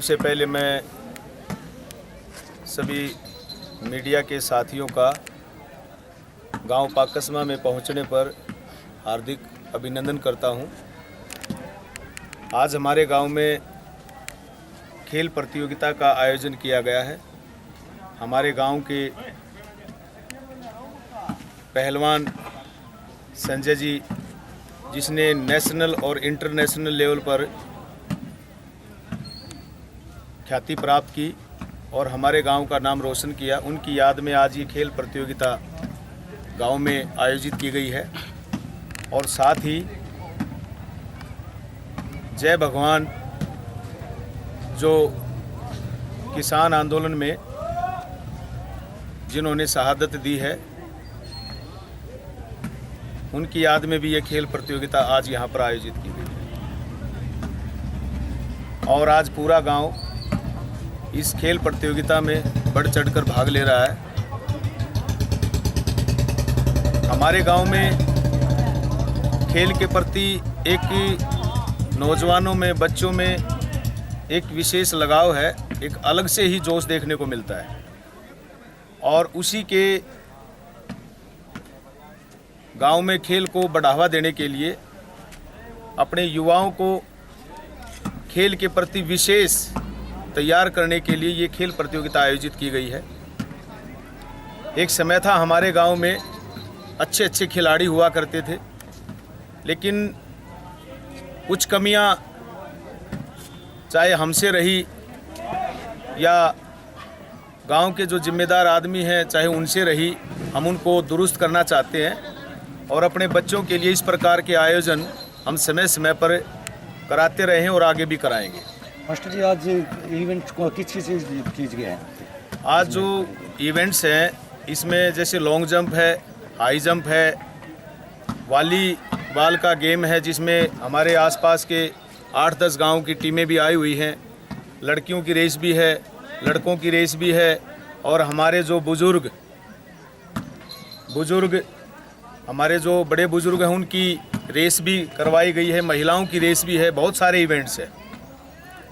सबसे पहले मैं सभी मीडिया के साथियों का गांव पाकसमा में पहुंचने पर हार्दिक अभिनंदन करता हूं। आज हमारे गांव में खेल प्रतियोगिता का आयोजन किया गया है। हमारे गांव के पहलवान संजय जी, जिसने नेशनल और इंटरनेशनल लेवल पर ख्याति प्राप्त की और हमारे गांव का नाम रोशन किया, उनकी याद में आज ये खेल प्रतियोगिता गांव में आयोजित की गई है। और साथ ही जय भगवान जो किसान आंदोलन में जिन्होंने शहादत दी है, उनकी याद में भी ये खेल प्रतियोगिता आज यहाँ पर आयोजित की गई है। और आज पूरा गांव इस खेल प्रतियोगिता में बढ़ चढ़कर भाग ले रहा है। हमारे गांव में खेल के प्रति एक नौजवानों में, बच्चों में एक विशेष लगाव है, एक अलग से ही जोश देखने को मिलता है। और उसी के गांव में खेल को बढ़ावा देने के लिए अपने युवाओं को खेल के प्रति विशेष तैयार करने के लिए ये खेल प्रतियोगिता आयोजित की गई है। एक समय था हमारे गांव में अच्छे अच्छे खिलाड़ी हुआ करते थे, लेकिन कुछ कमियां चाहे हमसे रही या गांव के जो जिम्मेदार आदमी हैं चाहे उनसे रही, हम उनको दुरुस्त करना चाहते हैं और अपने बच्चों के लिए इस प्रकार के आयोजन हम समय समय पर कराते रहे हैं और आगे भी कराएंगे। मास्टर जी, आज इवेंट को किस चीज़ गया है? आज जो इवेंट्स हैं इसमें जैसे लॉन्ग जंप है, हाई जंप है, वॉलीबॉल का गेम है जिसमें हमारे आसपास के 8-10 गांव की टीमें भी आई हुई हैं, लड़कियों की रेस भी है, लड़कों की रेस भी है, और हमारे जो बुजुर्ग हमारे जो बड़े बुजुर्ग हैं उनकी रेस भी करवाई गई है, महिलाओं की रेस भी है। बहुत सारे इवेंट्स हैं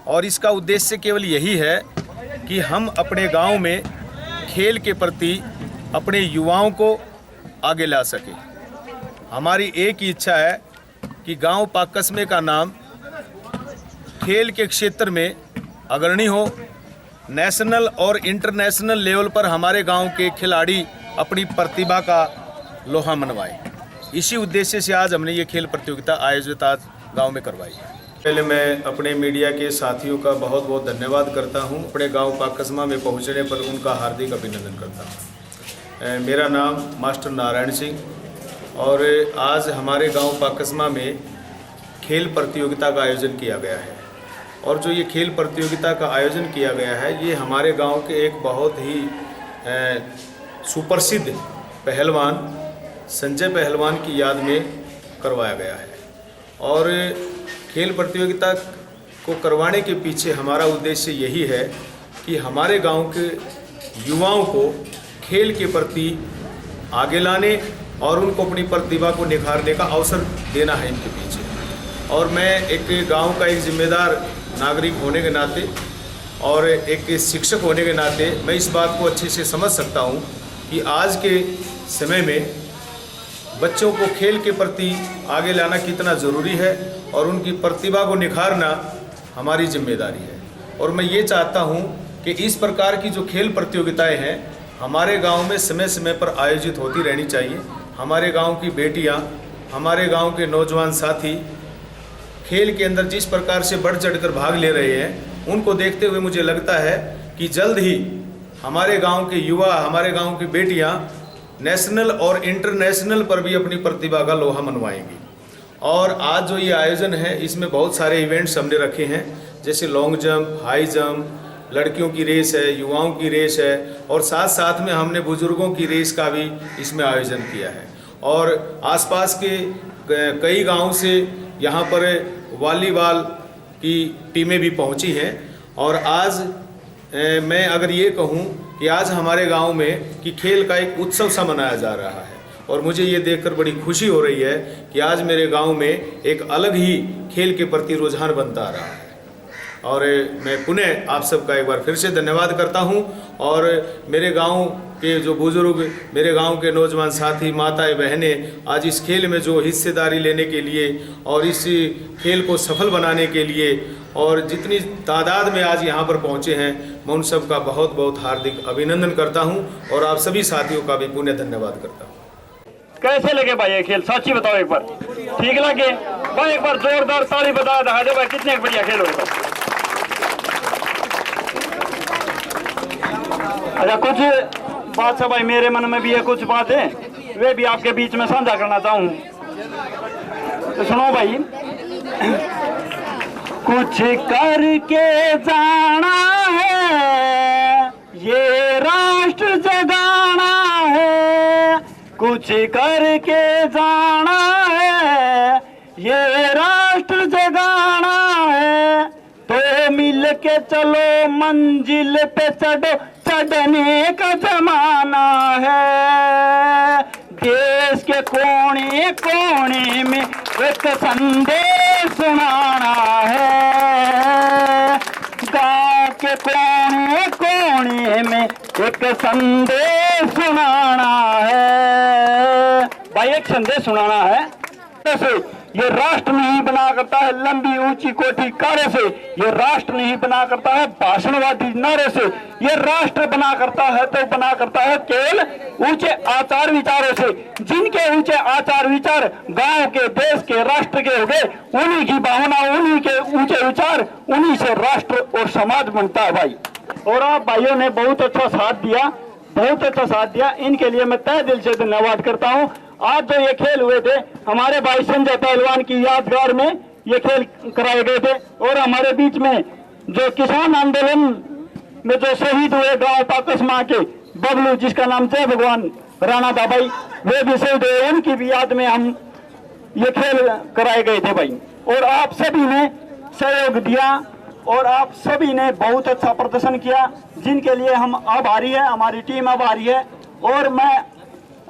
और इसका उद्देश्य केवल यही है कि हम अपने गांव में खेल के प्रति अपने युवाओं को आगे ला सकें। हमारी एक ही इच्छा है कि गांव पाकसमे का नाम खेल के क्षेत्र में अग्रणी हो, नेशनल और इंटरनेशनल लेवल पर हमारे गांव के खिलाड़ी अपनी प्रतिभा का लोहा मनवाएं। इसी उद्देश्य से आज हमने ये खेल प्रतियोगिता आयोजित आज गाँव में करवाई है। पहले मैं अपने मीडिया के साथियों का बहुत बहुत धन्यवाद करता हूं। अपने गांव पाकसमा में पहुंचने पर उनका हार्दिक अभिनंदन करता हूं। मेरा नाम मास्टर नारायण सिंह और आज हमारे गांव पाकसमा में खेल प्रतियोगिता का आयोजन किया गया है। और जो ये खेल प्रतियोगिता का आयोजन किया गया है ये हमारे गाँव के एक बहुत ही सुप्रसिद्ध पहलवान संजय पहलवान की याद में करवाया गया है। और खेल प्रतियोगिता को करवाने के पीछे हमारा उद्देश्य यही है कि हमारे गांव के युवाओं को खेल के प्रति आगे लाने और उनको अपनी प्रतिभा को निखारने का अवसर देना है इनके पीछे। और मैं एक गांव का एक जिम्मेदार नागरिक होने के नाते और एक शिक्षक होने के नाते मैं इस बात को अच्छे से समझ सकता हूं कि आज के समय में बच्चों को खेल के प्रति आगे लाना कितना ज़रूरी है और उनकी प्रतिभा को निखारना हमारी जिम्मेदारी है। और मैं ये चाहता हूँ कि इस प्रकार की जो खेल प्रतियोगिताएं हैं हमारे गांव में समय समय पर आयोजित होती रहनी चाहिए। हमारे गांव की बेटियां, हमारे गांव के नौजवान साथी खेल के अंदर जिस प्रकार से बढ़ चढ़कर भाग ले रहे हैं, उनको देखते हुए मुझे लगता है कि जल्द ही हमारे गाँव के युवा, हमारे गाँव की बेटियाँ नेशनल और इंटरनेशनल पर भी अपनी प्रतिभा का लोहा मनवाएंगी। और आज जो ये आयोजन है इसमें बहुत सारे इवेंट्स हमने रखे हैं, जैसे लॉन्ग जंप, हाई जंप, लड़कियों की रेस है, युवाओं की रेस है, और साथ साथ में हमने बुजुर्गों की रेस का भी इसमें आयोजन किया है। और आसपास के कई गाँव से यहाँ पर वॉलीबॉल की टीमें भी पहुँची हैं। और आज मैं अगर ये कहूँ कि आज हमारे गांव में कि खेल का एक उत्सव सा मनाया जा रहा है और मुझे ये देखकर बड़ी खुशी हो रही है कि आज मेरे गांव में एक अलग ही खेल के प्रति रुझान बनता आ रहा है। और मैं पुनः आप सबका एक बार फिर से धन्यवाद करता हूं। और मेरे गांव के जो बुजुर्ग, मेरे गांव के नौजवान साथी, माताएं, बहनें आज इस खेल में जो हिस्सेदारी लेने के लिए और इस खेल को सफल बनाने के लिए और जितनी तादाद में आज यहाँ पर पहुँचे हैं, मैं उन सब का बहुत बहुत हार्दिक अभिनंदन करता हूँ और आप सभी साथियों का भी पुनः धन्यवाद करता हूँ। कैसे लगे भाई ये खेल, सच्ची बताओ एक बार। ठीक लगे भाई? एक बार जोरदार ताली बता दो भाई, कितने बढ़िया खेल होगा। अच्छा, कुछ बात सब भाई मेरे मन में भी है, कुछ बात है वे भी आपके बीच में साझा करना चाहूँ, तो सुनो भाई। कुछ करके जाना है, ये राष्ट्र जगाना है। कुछ करके जाना है, ये राष्ट्र जगाना है। तो मिल के चलो मंजिल पे चढ़ो, चढ़ने का जमाना है। देश के कोने कोने में एक संदेश सुनाना है। गांव के कोने कोने में एक संदेश सुनाना है। भाई एक संदेश सुनाना है। जैसे ये राष्ट्र नहीं बना करता है लंबी ऊंची कोठी कारे से, ये राष्ट्र नहीं बना करता है भाषणवादी नारे से, ये राष्ट्र बना करता है तो बना करता है केवल ऊंचे आचार विचारों से। जिनके ऊंचे आचार विचार गांव के, देश के, राष्ट्र के हो गए, उन्हीं की भावना, उन्हीं के ऊंचे विचार, उन्हीं से राष्ट्र और समाज बनता है भाई। और आप भाइयों ने बहुत अच्छा साथ दिया, बहुत अच्छा साथ दिया। इनके लिए मैं तहे दिल से धन्यवाद करता हूँ। आज जो ये खेल हुए थे, हमारे भाई संजय पहलवान की यादगार में ये खेल कराए गए थे। और हमारे बीच में जो किसान आंदोलन में जो शहीद हुए गांव पाकसमा के बबलू, जिसका नाम जय भगवान राणा था भाई, वे भी शहीद हुए, उनकी भी याद में हम ये खेल कराए गए थे भाई। और आप सभी ने सहयोग दिया और आप सभी ने बहुत अच्छा प्रदर्शन किया, जिनके लिए हम आभारी है, हमारी टीम आभारी है। और मैं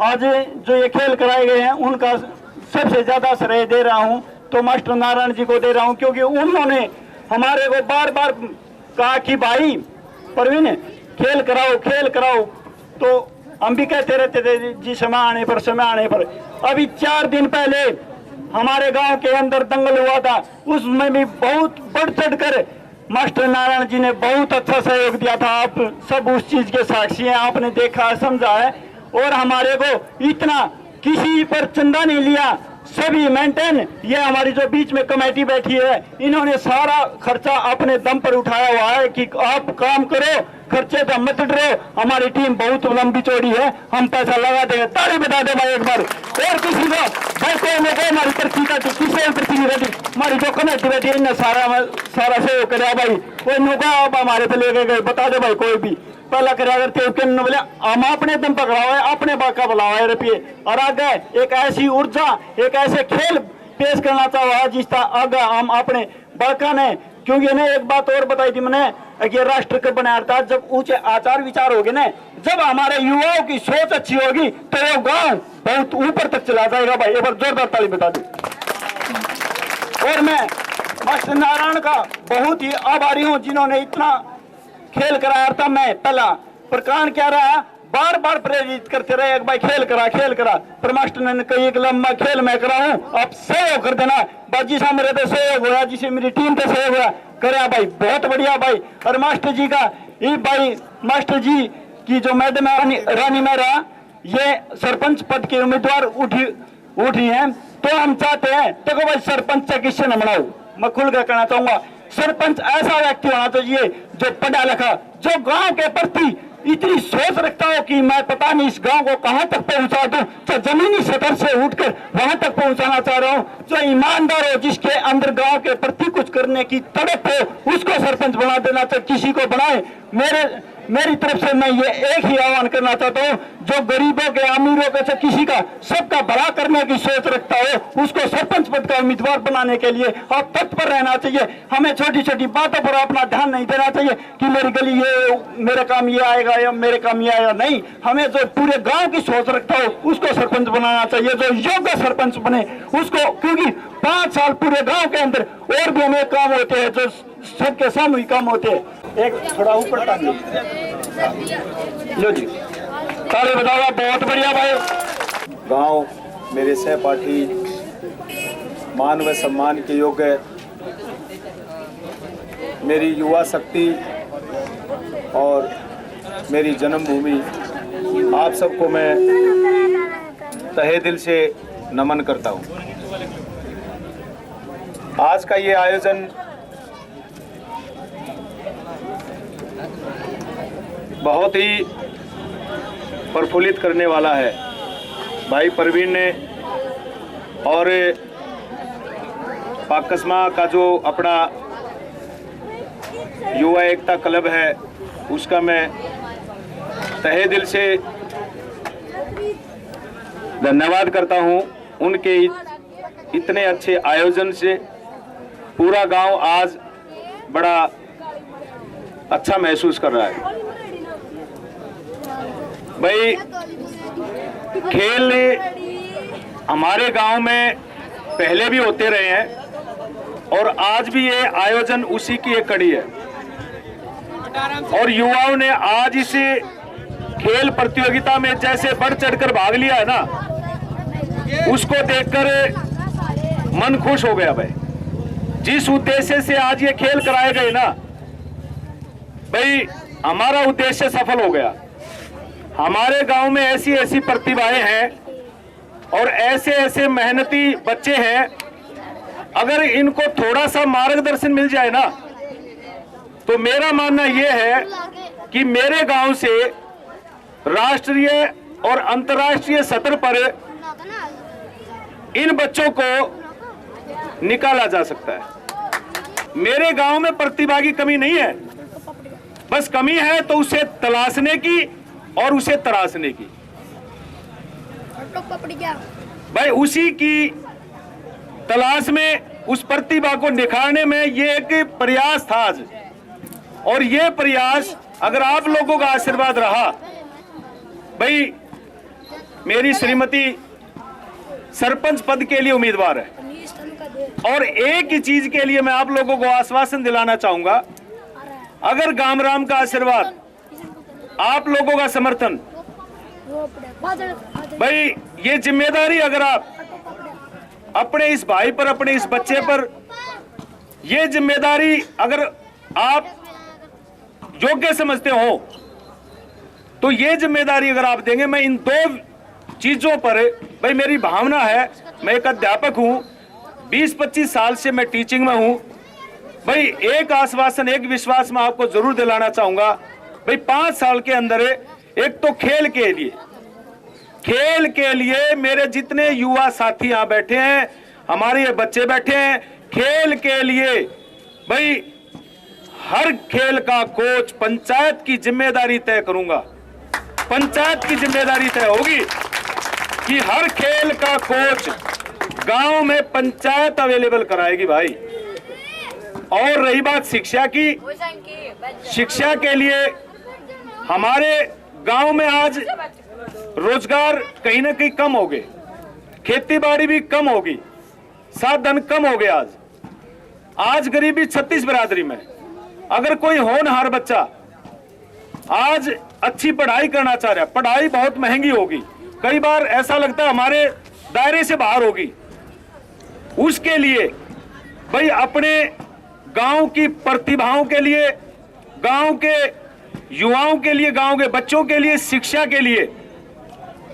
आज जो ये खेल कराए गए हैं उनका सबसे ज्यादा श्रेय दे रहा हूं तो मास्टर नारायण जी को दे रहा हूं, क्योंकि उन्होंने हमारे को बार बार कहा कि भाई प्रवीण खेल कराओ, खेल कराओ। तो हम भी कहते रहते थे जी समय आने पर, समय आने पर। अभी 4 दिन पहले हमारे गांव के अंदर दंगल हुआ था, उसमें भी बहुत बढ़ चढ़ कर मास्टर नारायण जी ने बहुत अच्छा सहयोग दिया था। आप सब उस चीज के साक्षी हैं, आपने देखा, समझा है। और हमारे को इतना किसी पर चंदा नहीं लिया, सभी मेंटेन, ये हमारी जो बीच में कमेटी बैठी है, इन्होंने सारा खर्चा अपने दम पर उठाया हुआ है कि आप काम करो, खर्चे तो मत डरो। हमारी टीम बहुत लंबी चौड़ी है, हम पैसा लगा देंगे। ताली बता दे भाई एक बार। और किसी को भाई कोई ने कहा हमारी पर्ची का किसी पर्ची नहीं बैठी, हमारी जो कमेटी बैठी है इन्हें सारा सहयोग करे भाई। कोई नुका आप हमारे पे लेके गए, बता दो भाई। कोई भी पहला करे अगर तो बोले हम अपने दम पकड़ा हुआ है, अपने बाका बुलावा है रुपये। और आगे एक ऐसी ऊर्जा, एक ऐसे खेल पेश करना चाहो जिसका आगे हम अपने बाका ने, क्योंकि इन्हें एक बात और बताई थी मैंने कि राष्ट्र को बनाया था जब ऊंचे आचार विचार होंगे ना, जब हमारे युवाओं की सोच अच्छी होगी तो ये गांव बहुत ऊपर तक चला जाएगा भाई। एक बार जोरदार ताली बता दी। और मैं मास्टर नारायण का बहुत ही आभारी हूँ जिन्होंने इतना खेल कराया था। मैं पहला प्रकांड क्या रहा, बार बार प्रेरित करते रहे भाई खेल करा, खेल करा। पर मास्टर ने कही एक लंबा खेल मैं कराऊं, आप सहयोग कर देना। बाजी साहब मेरे तो सहयोग हुआ, जिसे मेरी टीम पे सहयोग हुआ, करे भाई बहुत बढ़िया भाई। और मास्टर जी का ये भाई, मास्टर जी की जो मैडम है रानी मेहरा, ये सरपंच पद के उम्मीदवार उठी है। तो हम चाहते हैं देखो भाई सरपंच किससे न बनाओ, मैं खुल कर कहना चाहूंगा सरपंच ऐसा व्यक्ति होना चाहिए जो पढ़ा लिखा, जो गांव के प्रति इतनी सोच रखता हो कि मैं पता नहीं इस गांव को कहां तक पहुंचा दूं, जो जमीनी स्तर से उठकर वहां तक पहुंचाना चाह रहा हूं, जो ईमानदार हो, जिसके अंदर गांव के प्रति कुछ करने की तड़प हो, उसको सरपंच बना देना चाहिए। किसी को बनाए, मेरी तरफ से मैं ये एक ही आह्वान करना चाहता हूँ, जो गरीबों के, अमीरों के से किसी का सबका भला करने की सोच रखता हो, उसको सरपंच पद का उम्मीदवार बनाने के लिए आप तत्पर रहना चाहिए। हमें छोटी छोटी बातों पर अपना ध्यान नहीं देना चाहिए कि मेरी गली ये, मेरे काम ये आएगा या मेरे काम ये आएगा, नहीं। हमें जो पूरे गांव की सोच रखता हो उसको सरपंच बनाना चाहिए, जो योग्य सरपंच बने उसको, क्योंकि 5 साल पूरे गांव के अंदर और भी अनेक काम होते हैं जो सबके सामने ही काम होते। एक थोड़ा ऊपर टांग लो जी, ताली बजाओ, बहुत बढ़िया भाई। गांव मेरे सहपाठी, मान व सम्मान के योग्य मेरी युवा शक्ति और मेरी जन्मभूमि, आप सबको मैं तहे दिल से नमन करता हूँ। आज का ये आयोजन बहुत ही प्रफुल्लित करने वाला है। भाई परवीन ने और पाकस्मा का जो अपना युवा एकता क्लब है, उसका मैं तहे दिल से धन्यवाद करता हूं। उनके इतने अच्छे आयोजन से पूरा गांव आज बड़ा अच्छा महसूस कर रहा है। भाई खेल हमारे गांव में पहले भी होते रहे हैं और आज भी ये आयोजन उसी की एक कड़ी है। और युवाओं ने आज इस खेल प्रतियोगिता में जैसे बढ़ चढ़कर भाग लिया है ना, उसको देखकर मन खुश हो गया। भाई जिस उद्देश्य से आज ये खेल कराए गए ना, भाई हमारा उद्देश्य सफल हो गया। हमारे गांव में ऐसी ऐसी प्रतिभाएं हैं और ऐसे ऐसे मेहनती बच्चे हैं, अगर इनको थोड़ा सा मार्गदर्शन मिल जाए ना, तो मेरा मानना यह है कि मेरे गांव से राष्ट्रीय और अंतर्राष्ट्रीय सतह पर इन बच्चों को निकाला जा सकता है। मेरे गांव में प्रतिभा की कमी नहीं है, बस कमी है तो उसे तलाशने की और उसे तराशने की। भाई उसी की तलाश में, उस प्रतिभा को निखारने में ये एक प्रयास था आज। और ये प्रयास अगर आप लोगों का आशीर्वाद रहा, भाई मेरी श्रीमती सरपंच पद के लिए उम्मीदवार है, और एक ही चीज के लिए मैं आप लोगों को आश्वासन दिलाना चाहूंगा, अगर गामराम का आशीर्वाद, आप लोगों का समर्थन, भाई ये जिम्मेदारी अगर आप अपने इस भाई पर, अपने इस बच्चे पर, ये जिम्मेदारी अगर आप योग्य समझते हो, तो ये जिम्मेदारी अगर आप देंगे, मैं इन दो चीजों पर, भाई मेरी भावना है, मैं एक अध्यापक हूं, 20-25 साल से मैं टीचिंग में हूं। भाई एक आश्वासन, एक विश्वास मैं आपको जरूर दिलाना चाहूंगा। भाई 5 साल के अंदर एक तो खेल के लिए मेरे जितने युवा साथी यहाँ बैठे हैं, हमारे ये बच्चे बैठे हैं, खेल के लिए भाई हर खेल का कोच पंचायत की जिम्मेदारी तय करूंगा। पंचायत की जिम्मेदारी तय होगी कि हर खेल का कोच गांव में पंचायत अवेलेबल कराएगी भाई। और रही बात शिक्षा की, शिक्षा के लिए हमारे गांव में आज रोजगार कहीं ना कहीं कम हो गए, खेती बाड़ी भी कम होगी, साधन कम हो गए। आज गरीबी 36 बिरादरी में, अगर कोई होनहार बच्चा आज अच्छी पढ़ाई करना चाह रहा है, पढ़ाई बहुत महंगी होगी, कई बार ऐसा लगता है हमारे दायरे से बाहर होगी, उसके लिए भाई अपने गांव की प्रतिभाओं के लिए, गांव के युवाओं के लिए, गांव के बच्चों के लिए, शिक्षा के लिए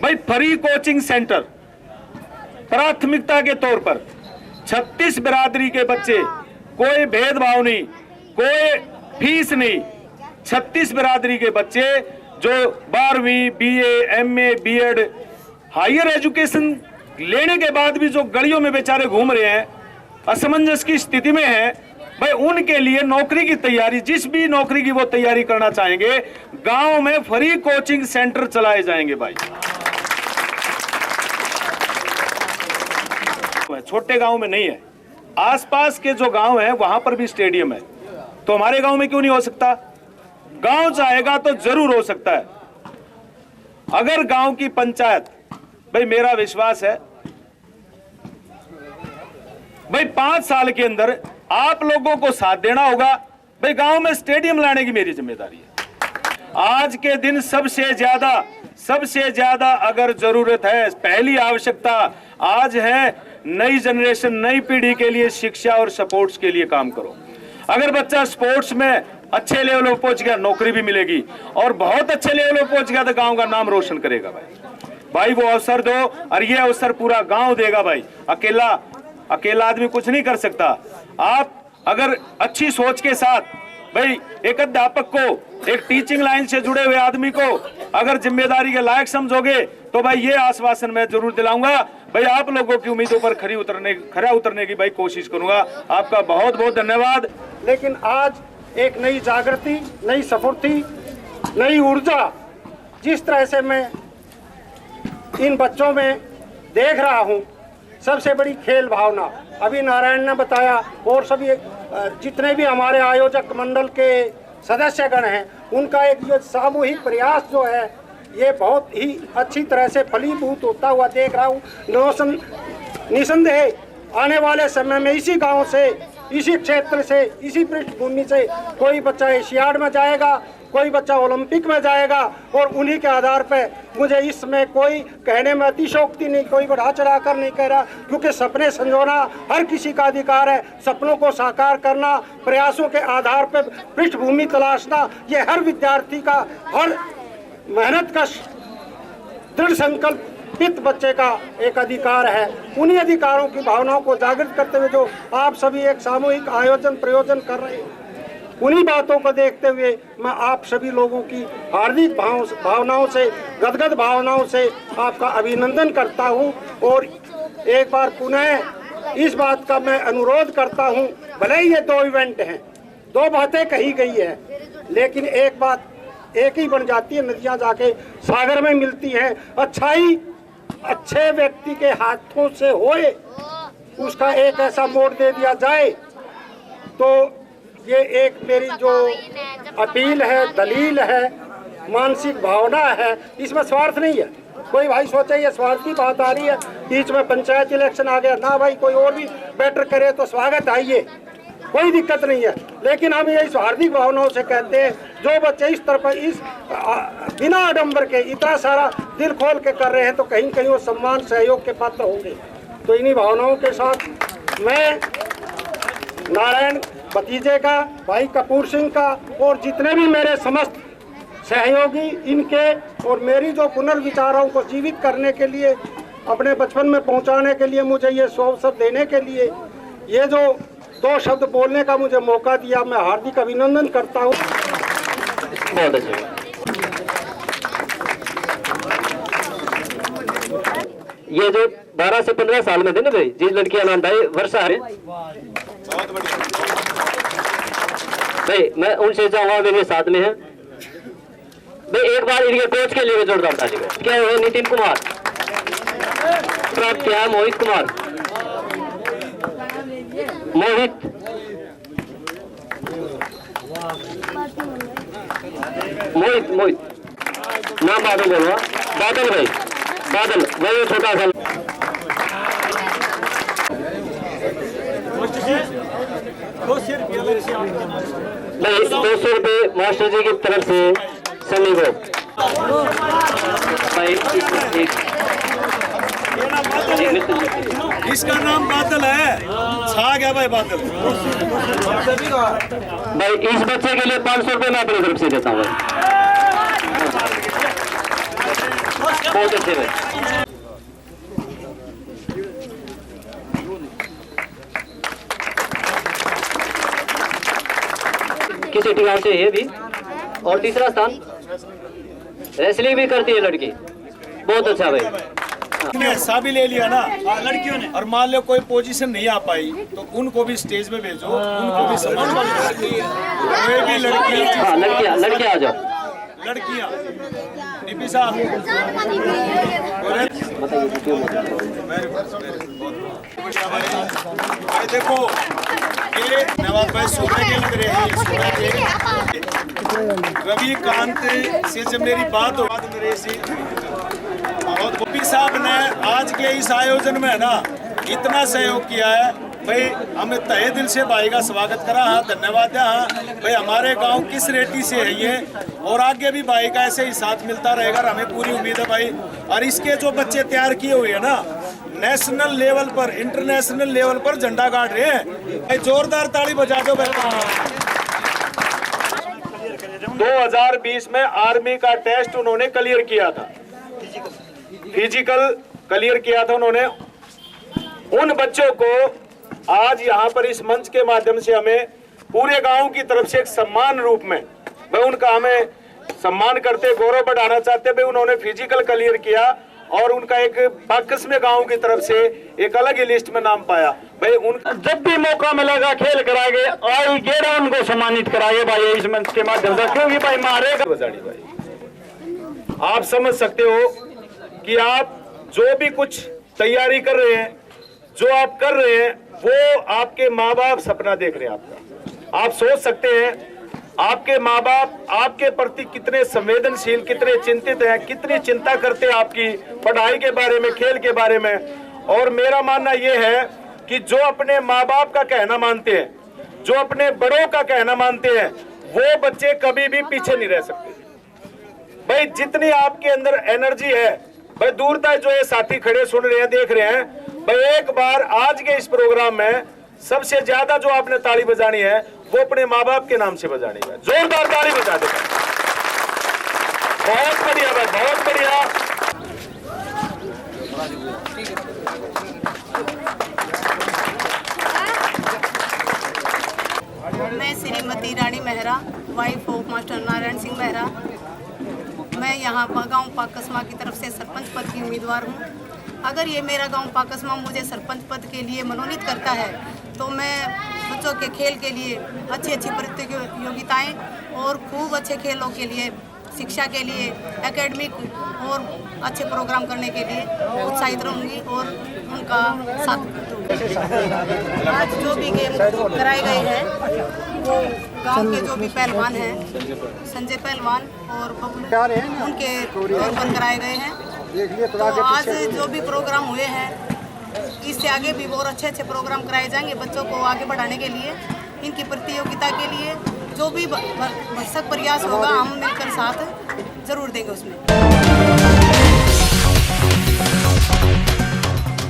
भाई फ्री कोचिंग सेंटर प्राथमिकता के तौर पर 36 बिरादरी के बच्चे, कोई भेदभाव नहीं, कोई फीस नहीं, 36 बिरादरी के बच्चे जो 12वीं, BA, MA, BEd, higher education लेने के बाद भी जो गलियों में बेचारे घूम रहे हैं, असमंजस की स्थिति में हैं, भाई उनके लिए नौकरी की तैयारी, जिस भी नौकरी की वो तैयारी करना चाहेंगे, गांव में फ्री कोचिंग सेंटर चलाए जाएंगे। भाई छोटे गांव में नहीं है, आसपास के जो गांव है वहां पर भी स्टेडियम है, तो हमारे गांव में क्यों नहीं हो सकता? गांव चाहेगा तो जरूर हो सकता है। अगर गांव की पंचायत, भाई मेरा विश्वास है भाई 5 साल के अंदर आप लोगों को साथ देना होगा, भाई गांव में स्टेडियम लाने की मेरी जिम्मेदारी है। आज के दिन सबसे ज्यादा अगर जरूरत है, पहली आवश्यकता आज है नई जनरेशन, नई पीढ़ी के लिए शिक्षा और सपोर्ट्स के लिए काम करो। अगर बच्चा स्पोर्ट्स में अच्छे लेवल पर पहुंच गया, नौकरी भी मिलेगी, और बहुत अच्छे लेवल पर पहुंच गया तो गांव का नाम रोशन करेगा। भाई वो अवसर दो, और ये अवसर पूरा गांव देगा। भाई अकेला आदमी कुछ नहीं कर सकता। आप अगर अच्छी सोच के साथ भाई एक अध्यापक को, एक टीचिंग लाइन से जुड़े हुए आदमी को अगर जिम्मेदारी के लायक समझोगे तो भाई ये आश्वासन मैं जरूर दिलाऊंगा, भाई आप लोगों की उम्मीदों पर खरा उतरने की भाई कोशिश करूंगा। आपका बहुत बहुत धन्यवाद। लेकिन आज एक नई जागृति, नई स्फूर्ति, नई ऊर्जा जिस तरह से मैं इन बच्चों में देख रहा हूँ, सबसे बड़ी खेल भावना अभी नारायण ने बताया, और सभी जितने भी हमारे आयोजक मंडल के सदस्यगण हैं, उनका एक जो सामूहिक प्रयास जो है ये बहुत ही अच्छी तरह से फलीभूत होता हुआ देख रहा हूँ। निसंदेह आने वाले समय में इसी गांव से, इसी क्षेत्र से, इसी पृष्ठभूमि से कोई बच्चा एशियाड में जाएगा, कोई बच्चा ओलंपिक में जाएगा, और उन्हीं के आधार पर मुझे इसमें कोई कहने में अतिशोक्ति नहीं, कोई बढ़ा चढ़ा कर नहीं कह रहा, क्योंकि सपने संजोना हर किसी का अधिकार है। सपनों को साकार करना, प्रयासों के आधार पर पृष्ठभूमि तलाशना, ये हर विद्यार्थी का, हर मेहनत का, दृढ़ संकल्पित बच्चे का एक अधिकार है। उन्हीं अधिकारों की भावनाओं को जागृत करते हुए जो आप सभी एक सामूहिक प्रयोजन कर रहे हैं, उन्हीं बातों को देखते हुए मैं आप सभी लोगों की हार्दिक भावनाओं से, गदगद भावनाओं से आपका अभिनंदन करता हूं। और एक बार पुनः इस बात का मैं अनुरोध करता हूं, भले ही ये 2 इवेंट हैं, 2 बातें कही गई है, लेकिन एक बात एक ही बन जाती है, नदियां जाके सागर में मिलती हैं। अच्छाई अच्छे व्यक्ति के हाथों से होए, उसका एक ऐसा मोड़ दे दिया जाए, तो ये एक मेरी जो अपील है, दलील है, मानसिक भावना है, इसमें स्वार्थ नहीं है। कोई भाई सोचे ये स्वार्थ की बात आ रही है, बीच में पंचायत इलेक्शन आ गया ना, भाई कोई और भी बेटर करे तो स्वागत, आइए, कोई दिक्कत नहीं है। लेकिन हम यही हार्दिक भावनाओं से कहते हैं, जो बच्चे इस तरफ इस बिना आडंबर के इतना सारा दिल खोल के कर रहे हैं, तो कहीं कहीं वो सम्मान सहयोग के पात्र होंगे। तो इन्हीं भावनाओं के साथ मैं नारायण भतीजे का, भाई कपूर सिंह का, और जितने भी मेरे समस्त सहयोगी, इनके और मेरी जो पुनर्विचारों को जीवित करने के लिए, अपने बचपन में पहुंचाने के लिए, मुझे ये 100 शब्द देने के लिए, ये जो 2 शब्द बोलने का मुझे मौका दिया, मैं हार्दिक अभिनंदन करता हूँ। बहुत अच्छा। ये जो 12 से 15 साल में थे ना भाई, जिस लड़की आनंद आई वर्षा है भाई, मैं उनसे चाहूंगा, मेरे साथ में है भाई, एक बार इनके कोच के लिए जोरदार ताली। क्या है? नितिन कुमार, प्राप्त किया मोहित कुमार, मोहित नाम बादल बोलवा, बादल भाई, बादल वही छोटा सा भाई, 200 रुपये मास्टर जी की तरफ से सनी को भाई। इसका नाम बादल है, छा गया भाई बादल। भाई इस बच्चे के लिए 500 रुपये मैं अपनी तरफ से देता हूँ भाई, बहुत अच्छे भाई। किसी टीम से ये भी, और तीसरा स्थान रेसलिंग भी करती है लड़की, बहुत अच्छा भाई। हिस्सा भी ले लिया ना लड़कियों ने, और मान लो कोई पोजीशन नहीं आ पाई तो उनको भी स्टेज में भेजो, उनको भी सम्मान कोई भी लड़की, हाँ लड़कियां आ जाओ, लड़कियां डीपी साहब देखो, ये नवाब भाई सोना के लग रहे हैं, रविकांत से जब मेरी बात हो मेरे से, और गोपी साहब ने आज के इस आयोजन में ना इतना सहयोग किया है, भाई हम तहे दिल से भाई का स्वागत करा। हाँ, धन्यवाद है। हाँ भाई, हमारे गांव किस रेटी से है ये, और आगे भी भाई का ऐसे ही साथ मिलता रहेगा, हमें पूरी उम्मीद है भाई। और इसके जो बच्चे तैयार किए हुए हैं ना, नेशनल लेवल पर, इंटरनेशनल लेवल पर झंडा गाड़ रहे हैं भाई। जोरदार ताली बजा दो भाई। 2020 में आर्मी का टेस्ट उन्होंने क्लियर किया था, फिजिकल क्लियर किया था उन्होंने। उन बच्चों को आज यहाँ पर इस मंच के माध्यम से हमें पूरे गांव की तरफ से एक सम्मान रूप में भाई उनका हमें सम्मान करते, गौरव बढ़ाना चाहते भाई। उन्होंने फिजिकल क्लियर किया और उनका एक बाकस में गांव की तरफ से एक अलग ही लिस्ट में नाम पाया भाई। उनका जब भी मौका मिलेगा खेल कराएंगे, आई गेड़ा उनको सम्मानित कराएंगे भाई इस मंच के माध्यम से, क्योंकि भाई मारेगा भाई। आप समझ सकते हो कि आप जो भी कुछ तैयारी कर रहे हैं, जो आप कर रहे हैं, वो आपके माँ बाप सपना देख रहे हैं आपका। आप सोच सकते हैं आपके माँ बाप आपके प्रति कितने संवेदनशील, कितने चिंतित हैं, कितनी चिंता करते हैं आपकी पढ़ाई के बारे में, खेल के बारे में। और मेरा मानना यह है कि जो अपने माँ बाप का कहना मानते हैं, जो अपने बड़ों का कहना मानते हैं, वो बच्चे कभी भी पीछे नहीं रह सकते भाई। जितनी आपके अंदर एनर्जी है भाई, दूर तक जो ये साथी खड़े सुन रहे हैं, देख रहे हैं भाई, एक बार आज के इस प्रोग्राम में सबसे ज्यादा जो आपने ताली बजानी है वो अपने माँ बाप के नाम से बजानी है। जोरदार ताली बजा दे। बहुत बढ़िया भाई, बहुत बढ़िया। मैं Shrimati Rani Mehra, wife of master Narayan Singh Mehra. मैं यहाँ गांव पाकसमा की तरफ से सरपंच पद की उम्मीदवार हूँ। अगर ये मेरा गांव पाकसमा मुझे सरपंच पद के लिए मनोनीत करता है तो मैं बच्चों के खेल के लिए अच्छी अच्छी प्रतियोगिताएं और खूब अच्छे खेलों के लिए, शिक्षा के लिए, एकेडमिक और अच्छे प्रोग्राम करने के लिए उत्साहित रहूँगी और उनका साथ दूँगी। आज जो भी गेम कराए गए हैं वो गांव के जो भी पहलवान हैं, संजय पहलवान और बबलू, उनके तौर पर कराए गए हैं। तो आज जो भी प्रोग्राम हुए हैं, इससे आगे भी बहुत अच्छे अच्छे प्रोग्राम कराए जाएंगे बच्चों को आगे बढ़ाने के लिए। इनकी प्रतियोगिता के लिए जो भी भरसक प्रयास होगा हम मिलकर साथ जरूर देंगे उसमें।